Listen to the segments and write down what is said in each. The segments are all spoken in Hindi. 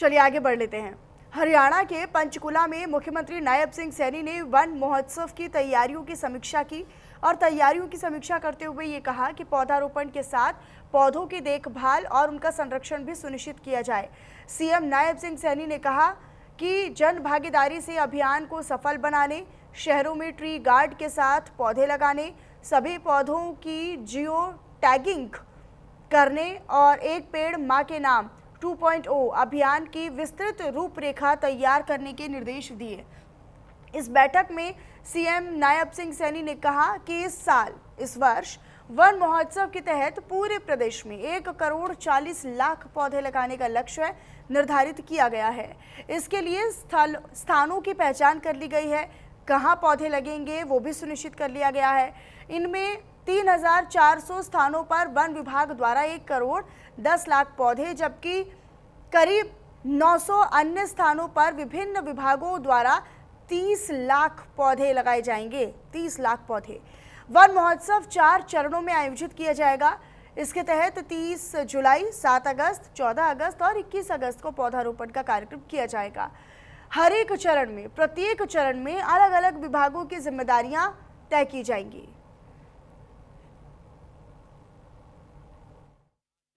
चलिए आगे बढ़ लेते हैं। हरियाणा के पंचकुला में मुख्यमंत्री नायब सिंह सैनी ने वन महोत्सव की तैयारियों की समीक्षा की और तैयारियों की समीक्षा करते हुए ये कहा कि पौधारोपण के साथ पौधों की देखभाल और उनका संरक्षण भी सुनिश्चित किया जाए। सीएम नायब सिंह सैनी ने कहा कि जन भागीदारी से अभियान को सफल बनाने, शहरों में ट्री गार्ड के साथ पौधे लगाने, सभी पौधों की जियो टैगिंग करने और एक पेड़ मां के नाम 2.0 अभियान की विस्तृत रूपरेखा तैयार करने के निर्देश दिए। इस बैठक में सीएम नायब सिंह सैनी ने कहा कि इस वर्ष वन महोत्सव के तहत पूरे प्रदेश में 1,40,00,000 पौधे लगाने का लक्ष्य निर्धारित किया गया है। इसके लिए स्थानों की पहचान कर ली गई है, कहां पौधे लगेंगे वो भी सुनिश्चित कर लिया गया है। इनमें 3,400 स्थानों पर वन विभाग द्वारा 1,10,00,000 पौधे, जबकि करीब 900 अन्य स्थानों पर विभिन्न विभागों द्वारा 30 लाख पौधे लगाए जाएंगे। 30 लाख पौधे। वन महोत्सव 4 चरणों में आयोजित किया जाएगा। इसके तहत 30 जुलाई, 7 अगस्त, 14 अगस्त और 21 अगस्त को पौधारोपण का कार्यक्रम किया जाएगा। हर एक चरण में, प्रत्येक चरण में अलग अलग विभागों की जिम्मेदारियां तय की जाएंगी।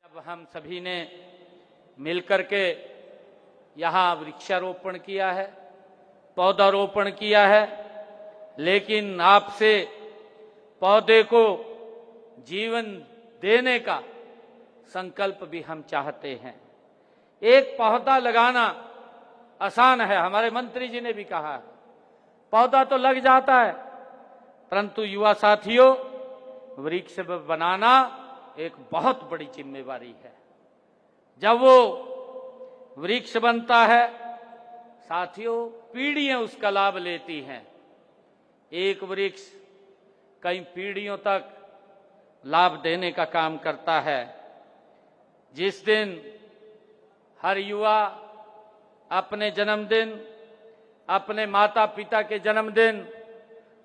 जब हम सभी ने मिलकर के यहाँ वृक्षारोपण किया है, पौधारोपण किया है, लेकिन आपसे पौधे को जीवन देने का संकल्प भी हम चाहते हैं। एक पौधा लगाना आसान है, हमारे मंत्री जी ने भी कहा है, पौधा तो लग जाता है, परंतु युवा साथियों, वृक्ष बनाना एक बहुत बड़ी जिम्मेवारी है। जब वो वृक्ष बनता है साथियों, पीढ़ियां उसका लाभ लेती हैं। एक वृक्ष कई पीढ़ियों तक लाभ देने का काम करता है। जिस दिन हर युवा अपने जन्मदिन, अपने माता पिता के जन्मदिन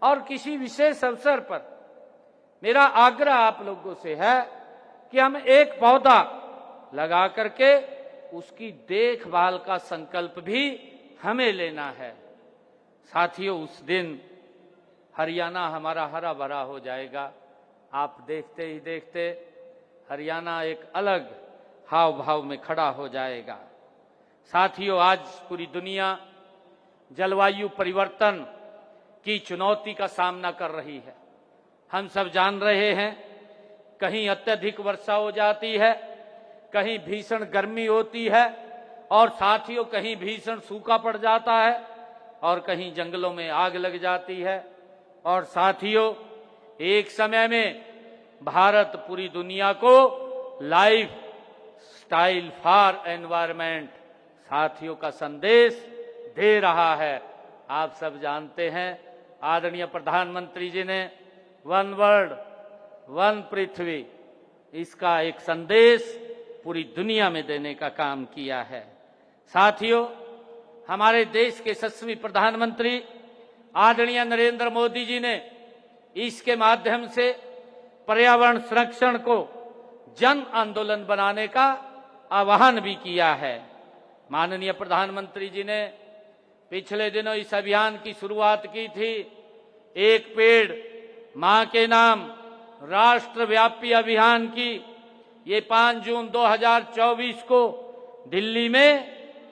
और किसी विशेष अवसर पर, मेरा आग्रह आप लोगों से है कि हम एक पौधा लगा करके उसकी देखभाल का संकल्प भी हमें लेना है। साथियों, उस दिन हरियाणा हमारा हरा भरा हो जाएगा। आप देखते ही देखते हरियाणा एक अलग हाव भाव में खड़ा हो जाएगा। साथियों, आज पूरी दुनिया जलवायु परिवर्तन की चुनौती का सामना कर रही है। हम सब जान रहे हैं, कहीं अत्यधिक वर्षा हो जाती है, कहीं भीषण गर्मी होती है और साथियों कहीं भीषण सूखा पड़ जाता है और कहीं जंगलों में आग लग जाती है। और साथियों, एक समय में भारत पूरी दुनिया को लाइफ स्टाइल फॉर एनवायरनमेंट साथियों का संदेश दे रहा है। आप सब जानते हैं, आदरणीय प्रधानमंत्री जी ने वन वर्ल्ड वन पृथ्वी, इसका एक संदेश पूरी दुनिया में देने का काम किया है। साथियों, हमारे देश के यशस्वी प्रधानमंत्री आदरणीय नरेंद्र मोदी जी ने इसके माध्यम से पर्यावरण संरक्षण को जन आंदोलन बनाने का आह्वान भी किया है। माननीय प्रधानमंत्री जी ने पिछले दिनों इस अभियान की शुरुआत की थी। एक पेड़ मां के नाम राष्ट्रव्यापी अभियान की ये 5 जून 2024 को दिल्ली में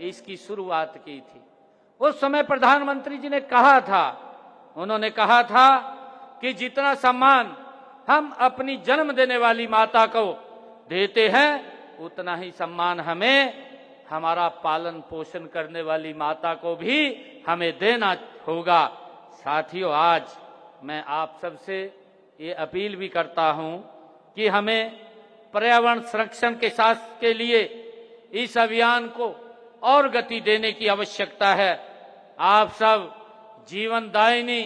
इसकी शुरुआत की थी। उस समय प्रधानमंत्री जी ने कहा था, उन्होंने कहा था कि जितना सम्मान हम अपनी जन्म देने वाली माता को देते हैं, उतना ही सम्मान हमें हमारा पालन पोषण करने वाली माता को भी हमें देना होगा। साथियों, आज मैं आप सबसे ये अपील भी करता हूं कि हमें पर्यावरण संरक्षण के साथ के लिए इस अभियान को और गति देने की आवश्यकता है। आप सब जीवनदायिनी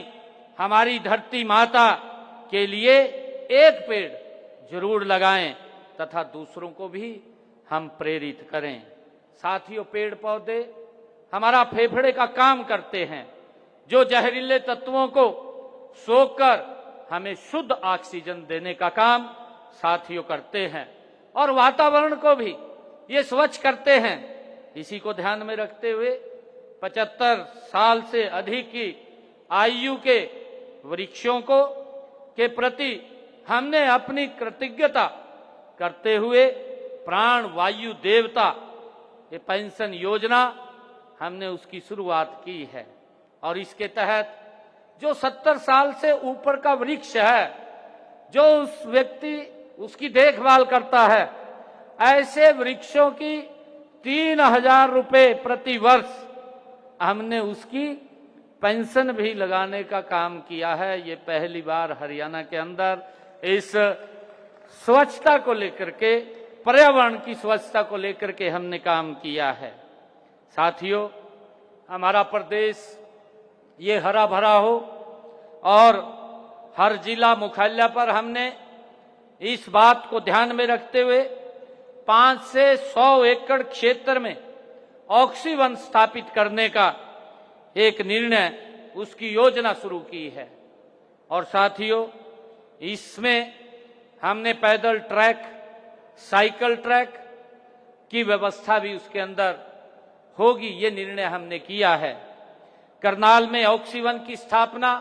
हमारी धरती माता के लिए एक पेड़ जरूर लगाएं तथा दूसरों को भी हम प्रेरित करें। साथियों, पेड़ पौधे हमारा फेफड़े का काम करते हैं, जो जहरीले तत्वों को सोखकर हमें शुद्ध ऑक्सीजन देने का काम साथियों करते हैं और वातावरण को भी ये स्वच्छ करते हैं। इसी को ध्यान में रखते हुए 75 साल से अधिक की आयु के वृक्षों को के प्रति हमने अपनी कृतज्ञता करते हुए प्राण वायु देवता ये पेंशन योजना हमने उसकी शुरुआत की है। और इसके तहत जो 70 साल से ऊपर का वृक्ष है, जो उस व्यक्ति उसकी देखभाल करता है, ऐसे वृक्षों की 3000 रुपए प्रति वर्ष हमने उसकी पेंशन भी लगाने का काम किया है। ये पहली बार हरियाणा के अंदर इस स्वच्छता को लेकर के, पर्यावरण की स्वच्छता को लेकर के हमने काम किया है। साथियों, हमारा प्रदेश ये हरा भरा हो और हर जिला मुख्यालय पर हमने इस बात को ध्यान में रखते हुए 5 से 100 एकड़ क्षेत्र में ऑक्सीवन स्थापित करने का एक निर्णय, उसकी योजना शुरू की है। और साथियों, इसमें हमने पैदल ट्रैक, साइकिल ट्रैक की व्यवस्था भी उसके अंदर होगी, ये निर्णय हमने किया है। करनाल में ऑक्सीवन की स्थापना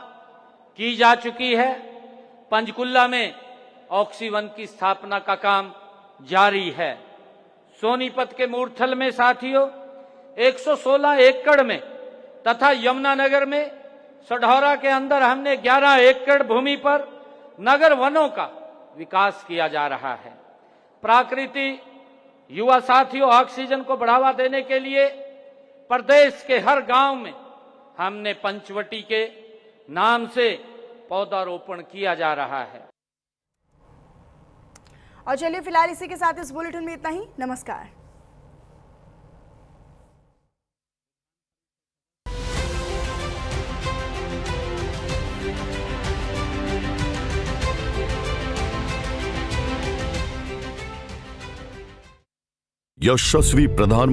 की जा चुकी है। पंचकुला में ऑक्सीवन की स्थापना का काम जारी है। सोनीपत के मूर्थल में साथियों 116 एकड़ में तथा यमुनानगर में सढौरा के अंदर हमने 11 एकड़ भूमि पर नगर वनों का विकास किया जा रहा है। प्रकृति युवा साथियों, ऑक्सीजन को बढ़ावा देने के लिए प्रदेश के हर गांव में हमने पंचवटी के नाम से पौधारोपण किया जा रहा है। और चलिए फिलहाल इसी के साथ इस बुलेटिन में इतना ही। नमस्कार। यशस्वी प्रधानमंत्री